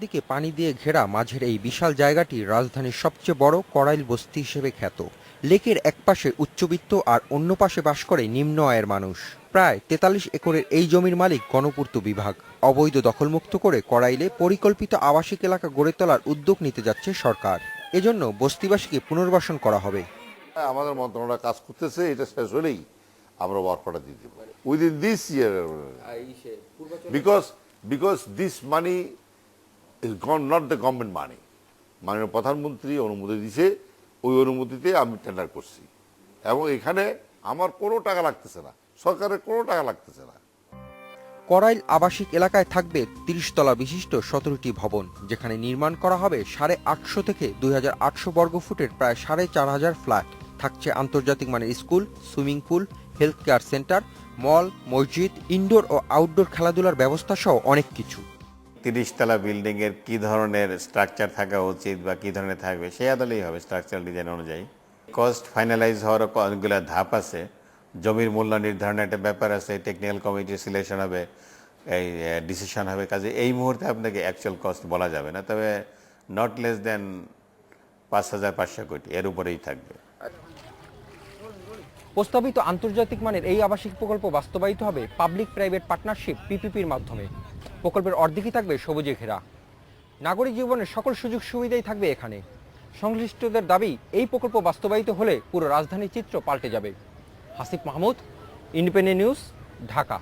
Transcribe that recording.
দিকে পানি দিয়ে ঘেরা মাঝের এই বিশাল জায়গাটি রাজধানীর সবচেয়ে বড় করাইল বস্তি হিসেবে খ্যাত। লেকের একপাশে উচ্চবিত্ত আর অন্য পাশে বাস করে নিম্ন আয়ের মানুষ। প্রায় ৪৩ একরের এই জমির মালিক গণপূর্ত বিভাগ। অবৈধ দখলমুক্ত করে করাইলে পরিকল্পিত আবাসিক এলাকা গড়ে তোলার উদ্যোগ নিতে যাচ্ছে সরকার। এজন্য বস্তিবাসীকে পুনর্বাসন করা হবে। আমাদের মন্ত্রণালয় কাজ করতেছে, এটা শেষ হলেই আমরা ওয়ার্ক অর্ডার দিয়ে দেবো within this year, because this money is not the government money. মাননীয় প্রধানমন্ত্রী অনুমতি দিয়েছে, ওই অনুমতিতে আমি টেন্ডার করছি এবং এখানে আমার কোনো টাকা লাগতেছে না, সরকারের কোনো টাকা লাগতেছে না। করাইল আবাসিক এলাকায় থাকবে ৩০ তলা বিশিষ্ট ১৭টি ভবন, যেখানে নির্মাণ করা হবে ৮৫০ থেকে ২৮০০ বর্গফুটের প্রায় ৪৫০০ ফ্ল্যাট। থাকছে আন্তর্জাতিক মানের school, swimming pool, health care centre, mall, মসজিদ, ইনডোর ও আউটডোর খেলাধুলার ব্যবস্থা সহ অনেক কিছু। ৩০ তলা বিল্ডিং এর কি ধরনের স্ট্রাকচার থাকা উচিত বা কি ধরনের থাকবে সেই আদলেই হবে স্ট্রাকচারাল ডিজাইন অনুযায়ী। কস্ট ফাইনালাইজ হওয়ার অনেকগুলো ধাপ আছে, জমির মূল্য নির্ধারণের একটা ব্যাপার আছে, টেকনিক্যাল কমিটির সিলেকশন হবে, এই ডিসিশন হবে। কাজে এই মুহূর্তে আপনাকে অ্যাকচুয়াল কস্ট বলা যাবে না, তবে নট লেস দেন ৫,৫০০ কোটি এর উপরেই থাকবে। প্রস্তাবিত আন্তর্জাতিক মানের এই আবাসিক প্রকল্প বাস্তবায়িত হবে পাবলিক প্রাইভেট পার্টনারশিপ পিপিপির মাধ্যমে। প্রকল্পের অর্ধেকই থাকবে সবুজে ঘেরা। নাগরিক জীবনের সকল সুযোগ সুবিধাই থাকবে এখানে। সংশ্লিষ্টদের দাবি, এই প্রকল্প বাস্তবায়িত হলে পুরো রাজধানীর চিত্র পাল্টে যাবে। Hasif Mahmud, independent news, Dhaka.